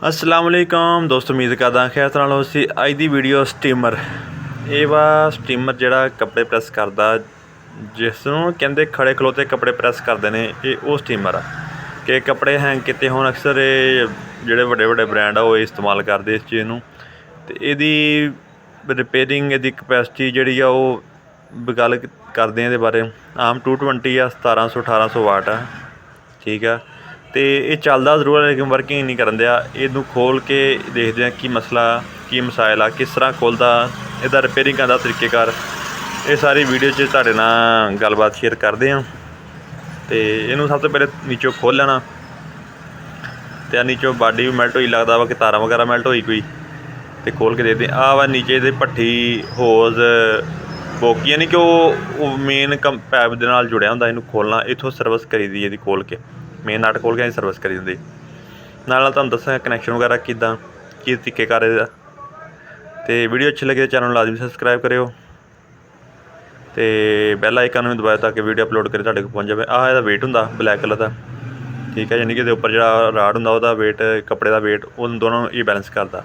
अस्सलाम वालेकुम दोस्तों, उम्मीद करदा खैर तरह लो सी। अज दी वीडियो स्टीमर ये वा स्टीमर जिहड़ा कपड़े प्रैस करदा, जिसनूं कहंदे खड़े खलोते कपड़े प्रैस करदे ने, ये वो स्टीमर आ कि कपड़े हैंग कीते होण अक्सर ये जिहड़े वड्डे वड्डे ब्रांड आ वो इस्तेमाल करदे इस चीज़ नूं। ते इहदी रिपेयरिंग इहदी कैपेसिटी जिहड़ी आ वो गल करदे इहदे बारे आम 220 आ, 1700-1800 वाट आ, ठीक है। तो ये चलदा जरूर है लेकिन वर्किंग नहीं करन दिया। इनू खोल के देखते हैं की मसला की मसाइल आ, किस तरह खोलदा, इसदा रिपेयरिंग करन दा तरीकेकार, ये सारी वीडियो च तुहाडे नाल गलबात शेयर करते हैं। तो इनू सब तो पहले नीचों खोल लेना, तो नीचों बाडी भी मैल्ट होई, लगता वा कि तारा वगैरह मैल्ट होई कोई, तो खोल के देखते आ वा नीचे ये भट्ठी होज बोकी, यानी कि वो मेन पैप दे नाल जुड़िया होंदा। इनू खोलना, इत्थों सर्विस करी दी इहदी खोल के, मेन नट खोल के सर्विस करी दिंदी। नाल तुहानूं दस्सां कनैक्शन वगैरह किदां की तरीके कर इहदा। तो वीडियो अच्छी लगे तो चैनल लाजमी सबसक्राइब करियो, तो बैल आइकन भी दबाओ ताकि वीडियो अपलोड करे तुहाडे कोल पहुंच जाए। आह इहदा वेट हुंदा ब्लैक कलर का, ठीक है, यानी कि उपर जिहड़ा राड हुंदा उहदा वेट, कपड़े का वेट, उन दोनों ही बैलेंस करता।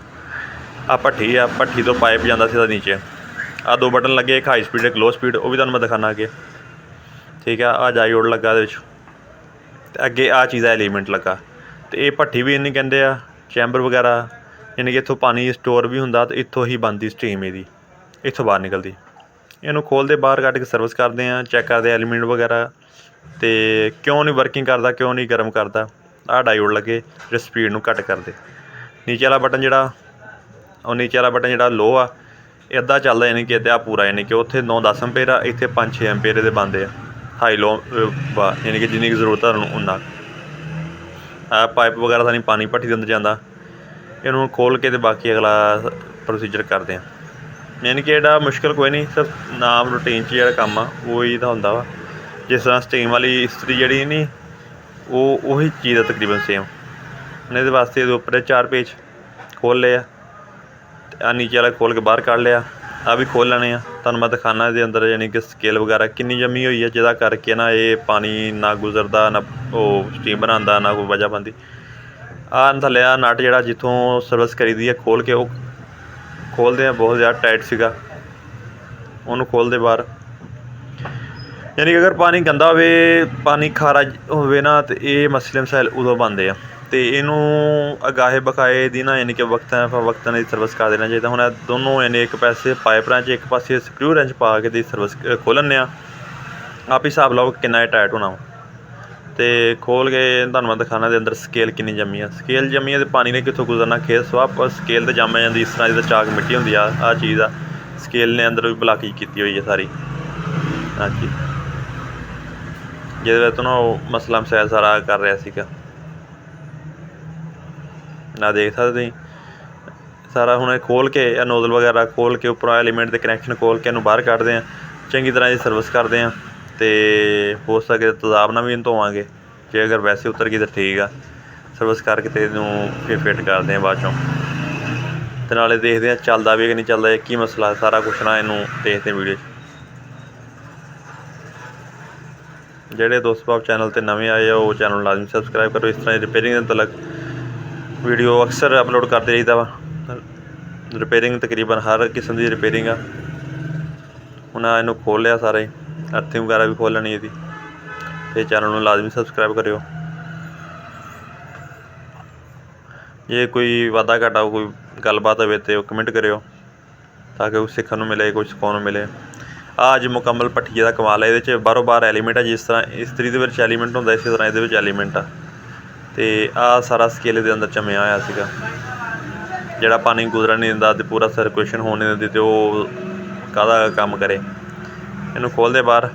आ भट्ठी आ, भट्ठी तो पाइप जाता सीधा नीचे। आ दो बटन लगे, एक हाई स्पीड एक लो स्पीड, वो भी तुहानूं मैं दिखाना अगे, ठीक है। आ डायोड लगा इहदे विच, ते अगे आ चीज़ का एलीमेंट लगा। तो ये भट्ठी भी इन्हें कहते हैं चैंबर वगैरह, यानी कि इत्थों पानी स्टोर भी हुंदा, तो इत्थों ही बनती स्टीम इहदी, इत्थों बाहर निकलती। इनू खोलते बाहर कढ़ के सर्विस करते हैं, चैक करते एलीमेंट वगैरह, तो क्यों नहीं वर्किंग करता, क्यों नहीं गर्म करता। आ डायोड लगे जो स्पीड नूं घट करते। नीचे वाला बटन जिहड़ा, और नीचे वाला बटन जिहड़ा लो आ, अद्धा चलदा, यानी कि अद्धा पूरा, यानी कि उत्थे 9-10 एम्पेयर आ, इत्थे 5-6 एम्पेयर इहदे बनदे आ। हाई लो यानी कि जिन्नी जरूरत है उन्ना। पाइप वगैरह सारी पानी भट्ठी के अंदर जाता। इनू खोल के तो बाकी अगला प्रोसीजर करते हैं, यानी कि एडा मुश्किल कोई नहीं, सिर्फ नाम रूटीन च जो काम आ वही तो होंदा वा। जिस तरह स्टीम वाली इस्त्री जी नहीं, वो उही चीज़ है तकरीबन सेम। ये वास्ते उपर 4 पेज खोल लिया, आ नीचे वाला खोल के बाहर कढ़ लिया, आ भी खोल लैने आ। तुहानूं मैं दिखाना ये अंदर, यानी कि स्केल वगैरह किन्नी जमी हुई है, जिहदा करके ना ये पानी ना गुजरदा, ना वो स्टीम बनांदा, ना कोई वजह बनती। आ थल्ले आ नट जिहड़ा जिथों सर्विस करी दी है, खोल के वो खोलते हैं, बहुत ज़्यादा टाइट सीगा, उन्होंने खोलते बाहर। यानी कि अगर पानी गंदा होवे, पानी खारा होवे ना, तो ये मसले मसाइल उदों बनते हैं। तो इनू अगाहे बकाए दी ना, यानी कि वक्तन की सर्विस कर देना चाहिए। हुण दोनों यानी एक पासे पाइपरां च, एक पासे स्क्रू रेंच पा के दी सर्विस खोलने आप ही हिसाब लाओ किन्ना टाइट होना। तो खोल के तुहानूं मैं दिखाना, अंदर स्केल किन्नी जमी है, स्केल जमी है तो पानी ने कित्थों गुजरना, खेत स्वाह पर स्केल तो जम जाती। इस तरह जिद्दां चाक मिट्टी होंदी आ चीज़ आ, स्केल ने अंदर भी ब्लाकी की हुई है सारी। हाँ जी, जिहदे विच ना मसला मसाइल सारा कर रहा सीगा ना, देख सकते तुसीं सारा। हुण खोल के नोजल वगैरह खोल के उपरों एलीमेंट के कनैक्शन खोल के इनू बाहर कढ़ते हैं, चंगी तरह की सर्विस करते हैं। तो हो सके तेज़ाब नाल भी धोवांगे, जे अगर वैसे उतर गई तो ठीक आ, सर्विस करके तो इनू फिर फिट करते हैं बाद चों। तो नाले देखते हैं चलदा भी कि नहीं चलदा, की मसला, सारा कुछ ना इनू देखते हैं वीडियो। ਜਿਹੜੇ दोस्त आप चैनल पर नवे आए हो, चैनल लाजमी सबसक्राइब करो। इस तरह रिपेयरिंग के तलक वीडियो अक्सर अपलोड करते रहीदा वा। रिपेयरिंग तकरीबन हर किस्म की रिपेयरिंग आ। हुण इनू खोल लिया सारा ही, अर्थिंग वगैरह भी खोल लैनी इहदी। ते चैनल नूं लाजमी सबसक्राइब करियो। जे कोई वाधा घाटा कोई गलबात होवे तो कमेंट करियो, ताकि कुछ सीखण नूं मिले, कुछ सिखाउण नूं मिले। आज मुकम्मल भट्ठी का कमाल है, ये बारों बार एलीमेंट है, जिस तरह इस्त्री दे विच एलीमेंट होंदा इस तरह ये एलीमेंट आ। तो आ सारा स्केल के अंदर जमिया होया सीगा, जिहड़ा पानी गुजरन नहीं दिंदा, तो पूरा सर्कुलेशन होने नहीं दिंदी, तो वो काहदा काम करे। इनू खोलते बाहर,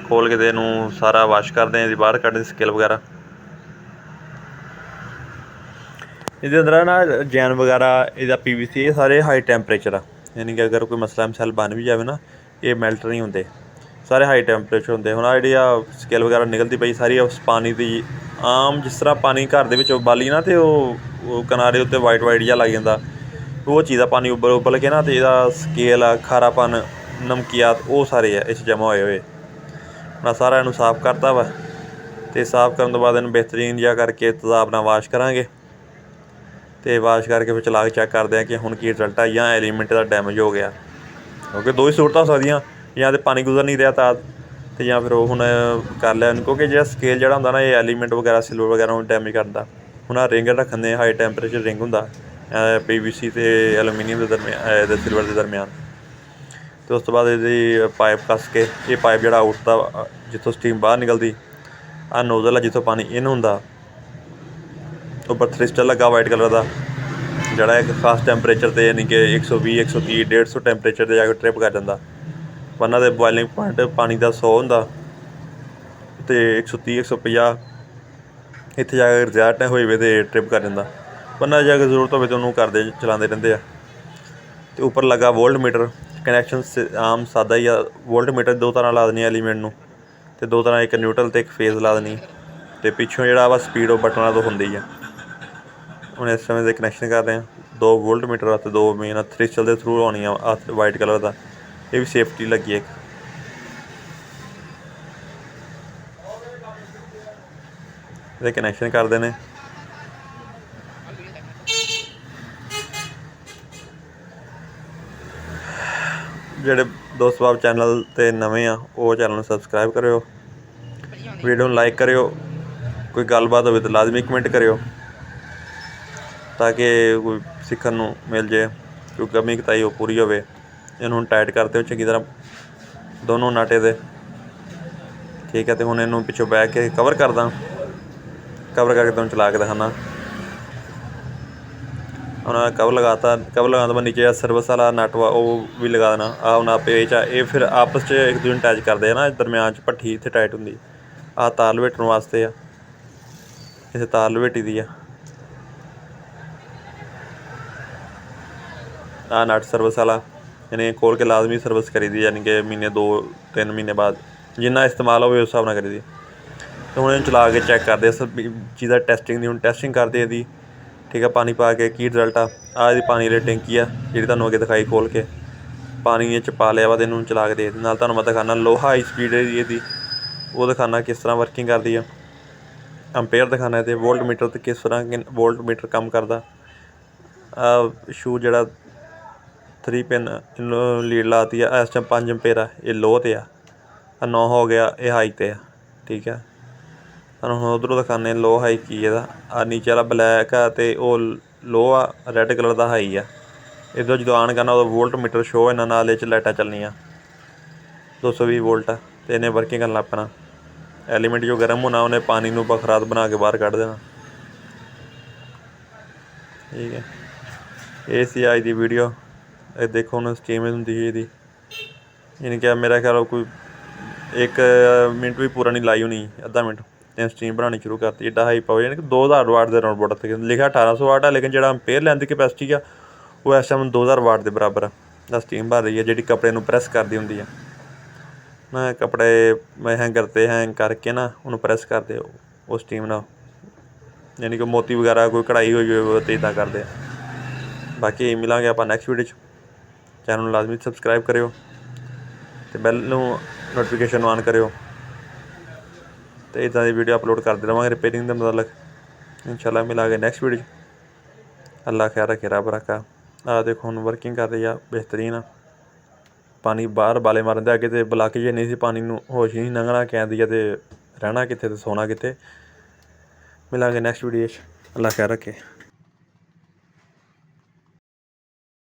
खोल के इनू सारा वाश करते हैं, बाहर कढ़ते स्केल वगैरह। इहदे अंदर ना जैन वगैरह, इहदा PVC, ये सारे हाई टैंपरेचर आ, यानी कि अगर कोई मसला मसाइल बन भी जाए ना, ये मैल्ट नहीं होंगे, सारे हाई टैंपरेचर होंगे। हुण जी स्केल वगैरह निकलती पई सारी उस पानी की, आम जिस तरह पानी घर दे विच उबाली ना, तो वो किनारे उत्ते वाइट वाइट जिहा लग जाता, वो चीज़ आ। पानी उबल के ना, तो इहदा स्केल आ, खारापन, नमकियात, वो सारे आ इस जमा होए हुए। मैं सारा इनू साफ करता वा, तो साफ करने तो बाद इनू बेहतरीन जिहा करके तेज़ाब नाल वाश करांगे। ਤੇ ਵਾਸ਼ ਕਰਕੇ ਫਿਰ ਚਲਾ ਕੇ ਚੈੱਕ ਕਰਦੇ ਹਾਂ ਕਿ ਹੁਣ ਕੀ ਰਿਜ਼ਲਟ ਆ ਜਾਂ ਐਲੀਮੈਂਟ ਦਾ ਡੈਮੇਜ ਹੋ ਗਿਆ, ਕਿਉਂਕਿ ਦੋ ਹੀ ਸੂਰਤਾਂ ਹੋ ਸਕਦੀਆਂ, ਜਾਂ ਤਾਂ ਪਾਣੀ ਗੁਜ਼ਰ ਨਹੀਂ ਰਿਹਾ ਤਾਂ ਤੇ ਜਾਂ ਫਿਰ ਉਹ ਹੁਣ ਕਰ ਲਿਆ ਇਹਨੂੰ, ਕਿਉਂਕਿ ਜਿਹੜਾ ਸਕੇਲ ਜਿਹੜਾ ਹੁੰਦਾ ਨਾ ਇਹ ਐਲੀਮੈਂਟ ਵਗੈਰਾ ਸਿਲਵਰ ਵਗੈਰਾ ਨੂੰ ਡੈਮੇਜ ਕਰਦਾ। ਹੁਣ ਆਹ ਰਿੰਗ ਰੱਖਣ ਹਾਈ ਟੈਂਪਰੇਚਰ ਰਿੰਗ ਹੁੰਦਾ PVC ਅਤੇ ਐਲੂਮੀਨੀਅਮ ਦੇ ਦਰਮਿਆਨ ਅਤੇ ਸਿਲਵਰ ਦੇ ਦਰਮਿਆਨ। ਅਤੇ ਉਸ ਤੋਂ ਬਾਅਦ ਇਹਦੀ ਪਾਈਪ ਕੱਸ ਕੇ, ਇਹ ਪਾਈਪ ਜਿਹੜਾ ਆਊਟ ਦਾ ਜਿੱਥੋਂ ਸਟੀਮ ਬਾਹਰ ਨਿਕਲਦੀ, ਆਹ ਨੋਜ਼ਲ ਆ ਜਿੱਥੋਂ ਪਾਣੀ ਇਨ ਹੁੰਦਾ, ਉੱਪਰ ਥ੍ਰਿਸਟਲ ਲੱਗਾ ਵਾਈਟ ਕਲਰ ਦਾ, ਜਿਹੜਾ ਇੱਕ ਖਾਸ ਟੈਂਪਰੇਚਰ 'ਤੇ ਯਾਨੀ ਕਿ 120 130 150 ਟੈਂਪਰੇਚਰ 'ਤੇ ਜਾ ਕੇ ਟਰਿਪ ਕਰ ਜਾਂਦਾ। ਉਹਨਾਂ ਦੇ ਬੋਇਲਿੰਗ ਪੁਆਇੰਟ ਪਾਣੀ ਦਾ 100 ਹੁੰਦਾ ਅਤੇ 130 150 ਇੱਥੇ ਜਾ ਕੇ ਰਿਜ਼ਲਟ ਹੋਏ ਵੇ ਅਤੇ ਟਰਿਪ ਕਰ ਜਾਂਦਾ। ਉਹਨਾਂ ਜਾ ਕੇ ਜ਼ਰੂਰਤ ਹੋਵੇ ਤਾਂ ਉਹਨੂੰ ਕਰਦੇ ਚਲਾਉਂਦੇ ਰਹਿੰਦੇ ਆ। ਅਤੇ ਉੱਪਰ ਲੱਗਾ ਵੋਲਟ ਮੀਟਰ ਕਨੈਕਸ਼ਨ ਆਮ ਸਾਦਾ ਹੀ ਆ। ਵੋਲਟ ਮੀਟਰ ਦੋ ਤਰ੍ਹਾਂ ਲਾ ਦੇਣੀ ਐਲੀਮੈਂਟ ਨੂੰ, ਅਤੇ ਦੋ ਤਰ੍ਹਾਂ ਇੱਕ ਨਿਊਟਰਲ ਅਤੇ ਇੱਕ ਫੇਜ਼ ਲਾ ਦੇਣੀ, ਅਤੇ ਪਿੱਛੋਂ ਜਿਹੜਾ ਵਾ ਸਪੀਡ ਉਹ ਬਟਨਾਂ ਤੋਂ ਹੁੰਦੀ ਆ। ਹੁਣ ਇਸ ਸਮੇਂ ਦੇ ਕਨੈਕਸ਼ਨ ਕਰ ਰਹੇ ਹਾਂ, 2 ਵੋਲਟ ਮੀਟਰ ਅਤੇ 2 ਮੇਨ ਥ੍ਰਿਸਟਲ ਦੇ ਥਰੂ ਆਉਣੀ ਆ ਵਾਈਟ ਕਲਰ ਦਾ, ਇਹ ਵੀ ਸੇਫਟੀ ਲੱਗੀ ਇੱਕ। ਇਹਦੇ ਕਨੈਕਸ਼ਨ ਕਰਦੇ ਨੇ। ਜਿਹੜੇ ਦੋਸਤ ਬਾਬ ਚੈਨਲ 'ਤੇ ਨਵੇਂ ਆ ਉਹ ਚੈਨਲ ਨੂੰ ਸਬਸਕ੍ਰਾਈਬ ਕਰਿਓ, ਵੀਡੀਓ ਨੂੰ ਲਾਈਕ ਕਰਿਓ, ਕੋਈ ਗੱਲਬਾਤ ਹੋਵੇ ਤਾਂ ਲਾਜ਼ਮੀ ਕਮੈਂਟ ਕਰਿਓ ਤਾਂ ਕਿ ਕੋਈ ਸਿੱਖਣ ਨੂੰ ਮਿਲ ਜੇ, ਕੋਈ ਕਮੀ ਕੁਤਾਈ ਉਹ ਪੂਰੀ ਹੋਵੇ। ਇਹਨੂੰ ਹੁਣ ਟਾਈਟ ਕਰਦੇ ਹੋ ਚੰਗੀ ਤਰ੍ਹਾਂ ਦੋਨੋਂ ਨਾਟੇ ਦੇ, ਠੀਕ ਹੈ। ਅਤੇ ਹੁਣ ਇਹਨੂੰ ਪਿੱਛੋਂ ਬਹਿ ਕੇ ਕਵਰ ਕਰਦਾ, ਕਵਰ ਕਰਕੇ ਤੁਹਾਨੂੰ ਚਲਾ ਕੇ ਦਿਖਾਉਂਦਾ। ਹੁਣ ਕਵਰ ਲਗਾਤਾ, ਕਵਰ ਲਗਾਉਣ ਤੋਂ ਬਾਅਦ ਨੀਚੇ ਸਰਵਿਸ ਵਾਲਾ ਨਟ ਵਾ ਉਹ ਵੀ ਲਗਾ ਦੇਣਾ। ਆਹ ਹੁਣ ਪੇਚ ਆ, ਇਹ ਫਿਰ ਆਪਸ 'ਚ ਇੱਕ ਦੂਜੇ ਨੂੰ ਅਟੈਚ ਕਰਦੇ ਆ ਨਾ, ਦਰਮਿਆਨ 'ਚ ਭੱਠੀ ਇੱਥੇ ਟਾਈਟ ਹੁੰਦੀ। ਆਹ ਤਾਰ ਲਵੇਟਣ ਵਾਸਤੇ ਆ, ਇੱਥੇ ਤਾਰ ਲਵੇਟੀ ਦੀ ਆ। ਆਹ ਨਟ ਸਰਵਿਸ ਵਾਲਾ, ਇਹਨੇ ਖੋਲ੍ਹ ਕੇ ਲਾਜ਼ਮੀ ਸਰਵਿਸ ਕਰੀ ਦੀ, ਯਾਨੀ ਕਿ ਮਹੀਨੇ 2-3 ਮਹੀਨੇ ਬਾਅਦ ਜਿੰਨਾ ਇਸਤੇਮਾਲ ਹੋਵੇ ਉਸ ਹਿਸਾਬ ਨਾਲ ਕਰੀ ਦੀ। ਅਤੇ ਹੁਣ ਇਹਨੂੰ ਚਲਾ ਕੇ ਚੈੱਕ ਕਰਦੇ ਸਭ ਚੀਜ਼ ਦਾ ਟੈਸਟਿੰਗ ਦੀ, ਹੁਣ ਟੈਸਟਿੰਗ ਕਰਦੇ ਇਹਦੀ, ਠੀਕ ਆ। ਪਾਣੀ ਪਾ ਕੇ ਕੀ ਰਿਜ਼ਲਟ ਆ। ਆਹ ਇਹਦੀ ਪਾਣੀ ਵਾਲੀ ਟੈਂਕੀ ਆ ਜਿਹੜੀ ਤੁਹਾਨੂੰ ਅੱਗੇ ਦਿਖਾਈ ਖੋਲ੍ਹ ਕੇ, ਪਾਣੀ ਇਹ 'ਚ ਪਾ ਲਿਆ ਵਾ ਅਤੇ ਇਹਨੂੰ ਚਲਾ ਕੇ ਦੇ ਨਾਲ ਤੁਹਾਨੂੰ ਮੈਂ ਦਿਖਾਉਂਦਾ ਲੋ ਹਾਈ ਸਪੀਡ ਇਹਦੀ, ਉਹ ਦਿਖਾਉਂਦਾ ਕਿਸ ਤਰ੍ਹਾਂ ਵਰਕਿੰਗ ਕਰਦੀ ਆ। ਅੰਪੇਅਰ ਦਿਖਾਉਂਦਾ ਅਤੇ ਵੋਲਟ ਮੀਟਰ 'ਤੇ ਕਿਸ ਤਰ੍ਹਾਂ ਵੋਲਟ ਮੀਟਰ ਕੰਮ ਕਰਦਾ। ਸ਼ੂ ਜਿਹੜਾ 3 ਪਿੰਨ ਲੀਡ ਲਾਤੀ ਆ, ਇਸ ਟਾਈਮ 5 ਅੰਪੇਅਰ ਆ, ਇਹ ਲੋਅ 'ਤੇ ਆ। 9 ਹੋ ਗਿਆ, ਇਹ ਹਾਈ 'ਤੇ ਆ, ਠੀਕ ਆ। ਤੁਹਾਨੂੰ ਹੁਣ ਉੱਧਰੋਂ ਦਿਖਾਉਂਦੇ ਲੋ ਹਾਈ ਕੀ ਇਹਦਾ। ਆਹ ਨੀਚੇ ਵਾਲਾ ਬਲੈਕ ਆ ਅਤੇ ਉਹ ਲੋਅ ਆ, ਰੈੱਡ ਕਲਰ ਦਾ ਹਾਈ ਆ। ਇੱਧਰੋਂ ਜਦੋਂ ਆਨ ਕਰਨਾ ਉਦੋਂ ਵੋਲਟ ਮੀਟਰ ਸ਼ੋਅ ਇਹਨਾਂ ਨਾਲ ਇਹ 'ਚ ਲਾਈਟਾਂ ਚੱਲਣੀਆਂ 220 ਵੋਲਟ, ਅਤੇ ਇਹਨੇ ਵਰਕਿੰਗ ਕਰਨ ਲੱਗ ਪੈਣਾ। ਐਲੀਮੈਂਟ ਜੋ ਗਰਮ ਹੋਣਾ ਉਹਨੇ ਪਾਣੀ ਨੂੰ ਬਖਰਾਤ ਬਣਾ ਕੇ ਬਾਹਰ ਕੱਢ ਦੇਣਾ, ਠੀਕ ਹੈ। ਇਹ ਸੀ ਅੱਜ ਦੀ ਵੀਡੀਓ। ਇਹ ਦੇਖੋ ਹੁਣ ਸਟੀਮ ਹੁੰਦੀ ਸੀ ਇਹਦੀ, ਯਾਨੀ ਕਿ ਮੇਰਾ ਖਿਆਲ ਕੋਈ 1 ਮਿੰਟ ਵੀ ਪੂਰਾ ਨਹੀਂ ਲਾਈ ਹੋਣੀ, ਅੱਧਾ ਮਿੰਟ ਅਤੇ ਸਟੀਮ ਬਣਾਉਣੀ ਸ਼ੁਰੂ ਕਰਤੀ। ਐਡਾ ਹਾਈ ਪਾਵਰ ਯਾਨੀ ਕਿ 2000 ਵਾਟ ਦੇ ਰਾਊਂਡ ਬੋਰਡ 'ਤੇ ਲਿਖਿਆ 1800 ਵਾਟ ਆ, ਲੇਕਿਨ ਜਿਹੜਾ ਅੰਪੇਅਰ ਲੈਣ ਦੀ ਕੈਪੈਸਿਟੀ ਆ ਉਹ ਇਸ ਟਾਈਮ 2000 ਵਾਟ ਦੇ ਬਰਾਬਰ ਦਾ ਸਟੀਮ ਬਣ ਰਹੀ ਹੈ, ਜਿਹੜੀ ਕੱਪੜੇ ਨੂੰ ਪ੍ਰੈਸ ਕਰਦੀ ਹੁੰਦੀ ਆ ਨਾ। ਕੱਪੜੇ ਹੈਂਗਰ 'ਤੇ ਹੈਂਗ ਕਰਕੇ ਨਾ ਉਹਨੂੰ ਪ੍ਰੈਸ ਕਰਦੇ ਉਹ ਸਟੀਮ ਨਾਲ, ਯਾਨੀ ਕਿ ਮੋਤੀ ਵਗੈਰਾ ਕੋਈ ਕਢਾਈ ਹੋਈ ਹੋਵੇ ਤਾਂ ਇੱਦਾਂ ਕਰਦੇ ਆ। ਬਾਕੀ ਮਿਲਾਂਗੇ ਆਪਾਂ ਨੈਕਸਟ ਵੀਡੀਓ 'ਚ। ਚੈਨਲ ਨੂੰ ਲਾਜ਼ਮੀ ਸਬਸਕ੍ਰਾਈਬ ਕਰਿਓ ਅਤੇ ਬੈਲ ਨੂੰ ਨੋਟੀਫਿਕੇਸ਼ਨ ਆਨ ਕਰਿਓ, ਅਤੇ ਇੱਦਾਂ ਦੀ ਵੀਡੀਓ ਅਪਲੋਡ ਕਰਦੇ ਰਹਾਂਗੇ ਰਿਪੇਅਰਿੰਗ ਦੇ ਮੁਤਲਕ। ਇੰਸ਼ਾਅੱਲਾ ਮਿਲਾਂਗੇ ਨੈਕਸਟ ਵੀਡੀਓ 'ਚ। ਅੱਲਾ ਖੈਰ ਰੱਖੇ, ਰੱਬ ਰਾਖਾ। ਆਹ ਦੇਖੋ ਹੁਣ ਵਰਕਿੰਗ ਕਰ ਰਹੀ ਆ ਬਿਹਤਰੀਨ ਆ। ਪਾਣੀ ਬਾਹਰ ਬਾਲੇ ਮਾਰਨ ਦੇ ਅੱਗੇ ਅਤੇ ਬਲਾਕ ਜੇ ਨਹੀਂ ਸੀ, ਪਾਣੀ ਨੂੰ ਹੋਸ਼ ਨਹੀਂ ਲੰਘਣਾ ਕਹਿੰਦੀ ਆ, ਅਤੇ ਰਹਿਣਾ ਕਿੱਥੇ ਅਤੇ ਸੌਣਾ ਕਿੱਥੇ। ਮਿਲਾਂਗੇ ਨੈਕਸਟ ਵੀਡੀਓ 'ਚ। ਅੱਲਾ ਖੈਰ ਰੱਖੇ।